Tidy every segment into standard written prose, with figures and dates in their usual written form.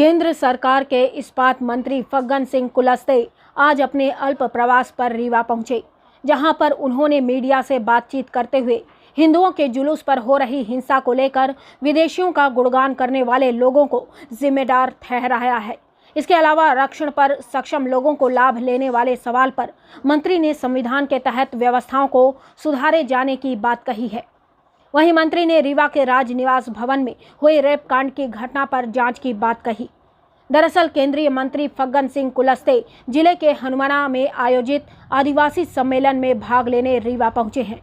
केंद्र सरकार के इस्पात मंत्री फग्गन सिंह कुलस्ते आज अपने अल्प प्रवास पर रीवा पहुंचे, जहां पर उन्होंने मीडिया से बातचीत करते हुए हिंदुओं के जुलूस पर हो रही हिंसा को लेकर विदेशियों का गुणगान करने वाले लोगों को जिम्मेदार ठहराया है। इसके अलावा आरक्षण पर सक्षम लोगों को लाभ लेने वाले सवाल पर मंत्री ने संविधान के तहत व्यवस्थाओं को सुधारे जाने की बात कही है। वहीं मंत्री ने रीवा के राज निवास भवन में हुए रेप कांड की घटना पर जांच की बात कही। दरअसल केंद्रीय मंत्री फग्गन सिंह कुलस्ते जिले के हनुमाना में आयोजित आदिवासी सम्मेलन में भाग लेने रीवा पहुंचे हैं।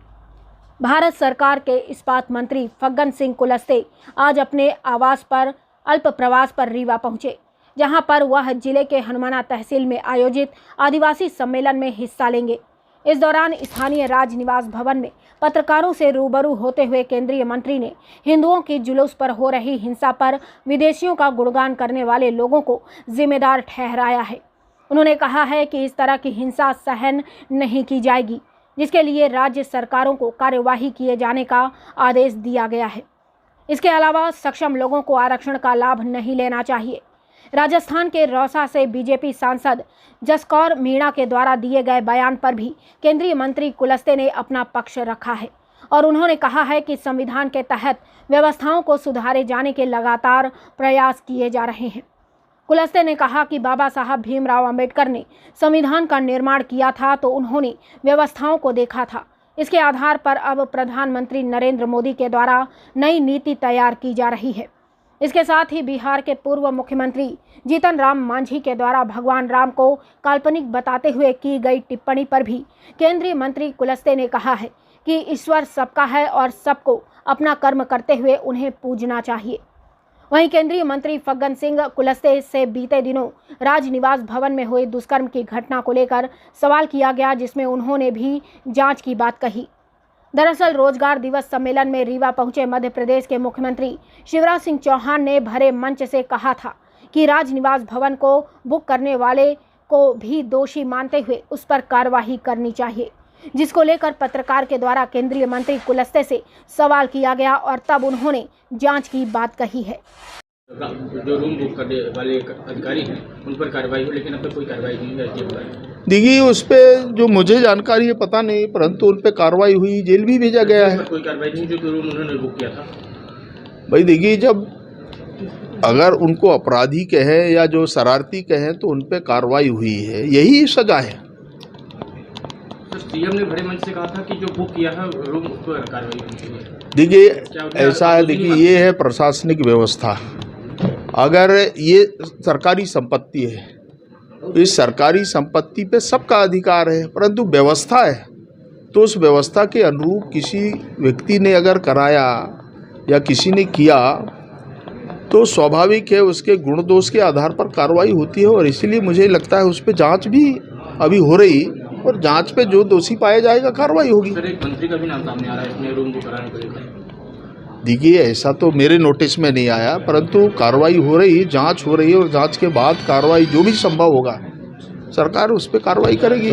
भारत सरकार के इस्पात मंत्री फग्गन सिंह कुलस्ते आज अपने आवास पर अल्प प्रवास पर रीवा पहुंचे, जहां पर वह जिले के हनुमाना तहसील में आयोजित आदिवासी सम्मेलन में हिस्सा लेंगे। इस दौरान स्थानीय राज निवास भवन में पत्रकारों से रूबरू होते हुए केंद्रीय मंत्री ने हिंदुओं की जुलूस पर हो रही हिंसा पर विदेशियों का गुणगान करने वाले लोगों को जिम्मेदार ठहराया है। उन्होंने कहा है कि इस तरह की हिंसा सहन नहीं की जाएगी, जिसके लिए राज्य सरकारों को कार्यवाही किए जाने का आदेश दिया गया है। इसके अलावा सक्षम लोगों को आरक्षण का लाभ नहीं लेना चाहिए। राजस्थान के रौसा से बीजेपी सांसद जसकौर मीणा के द्वारा दिए गए बयान पर भी केंद्रीय मंत्री कुलस्ते ने अपना पक्ष रखा है और उन्होंने कहा है कि संविधान के तहत व्यवस्थाओं को सुधारे जाने के लगातार प्रयास किए जा रहे हैं। कुलस्ते ने कहा कि बाबा साहब भीमराव अंबेडकर ने संविधान का निर्माण किया था तो उन्होंने व्यवस्थाओं को देखा था। इसके आधार पर अब प्रधानमंत्री नरेंद्र मोदी के द्वारा नई नीति तैयार की जा रही है। इसके साथ ही बिहार के पूर्व मुख्यमंत्री जीतन राम मांझी के द्वारा भगवान राम को काल्पनिक बताते हुए की गई टिप्पणी पर भी केंद्रीय मंत्री कुलस्ते ने कहा है कि ईश्वर सबका है और सबको अपना कर्म करते हुए उन्हें पूजना चाहिए। वहीं केंद्रीय मंत्री फग्गन सिंह कुलस्ते से बीते दिनों राज निवास भवन में हुए दुष्कर्म की घटना को लेकर सवाल किया गया, जिसमें उन्होंने भी जांच की बात कही। दरअसल रोजगार दिवस सम्मेलन में रीवा पहुंचे मध्य प्रदेश के मुख्यमंत्री शिवराज सिंह चौहान ने भरे मंच से कहा था कि राज निवास भवन को बुक करने वाले को भी दोषी मानते हुए उस पर कार्रवाई करनी चाहिए, जिसको लेकर पत्रकार के द्वारा केंद्रीय मंत्री कुलस्ते से सवाल किया गया और तब उन्होंने जांच की बात कही है। जो रूम बुक करने वाले अधिकारी हैं उन पर कार्रवाई हो, लेकिन अब तक कोई कार्रवाई नहीं हुई। देखिए, उस पर जो मुझे जानकारी है पता नहीं, परंतु उन पर कार्रवाई हुई, जेल भी भेजा गया है। कोई कार्रवाई नहीं, जो रूम उन्होंने बुक किया था। भाई देखिए, जब अगर उनको अपराधी कहें या जो शरारती कहें तो उन पर कार्रवाई हुई है, यही सजा है। तो सीएम ने बड़े मंच से कहा था कि जो बुक किया है रूम उस पर कार्रवाई होनी चाहिए। देखिए ऐसा है, देखिए ये है प्रशासनिक व्यवस्था। अगर ये सरकारी संपत्ति है, इस सरकारी संपत्ति पे सबका अधिकार है, परंतु व्यवस्था है तो उस व्यवस्था के अनुरूप किसी व्यक्ति ने अगर कराया या किसी ने किया तो स्वाभाविक है उसके गुण दोष के आधार पर कार्रवाई होती है। और इसीलिए मुझे लगता है उस पर जांच भी अभी हो रही और जांच पे जो दोषी पाया जाएगा कार्रवाई होगी। सर, एक मंत्री का भी नाम सामने आ रहा है इसमें रूम बुक कराने को लेकर। देखिए ऐसा तो मेरे नोटिस में नहीं आया, परंतु कार्रवाई हो रही, जांच हो रही है और जांच के बाद कार्रवाई जो भी संभव होगा सरकार उस पर कार्रवाई करेगी।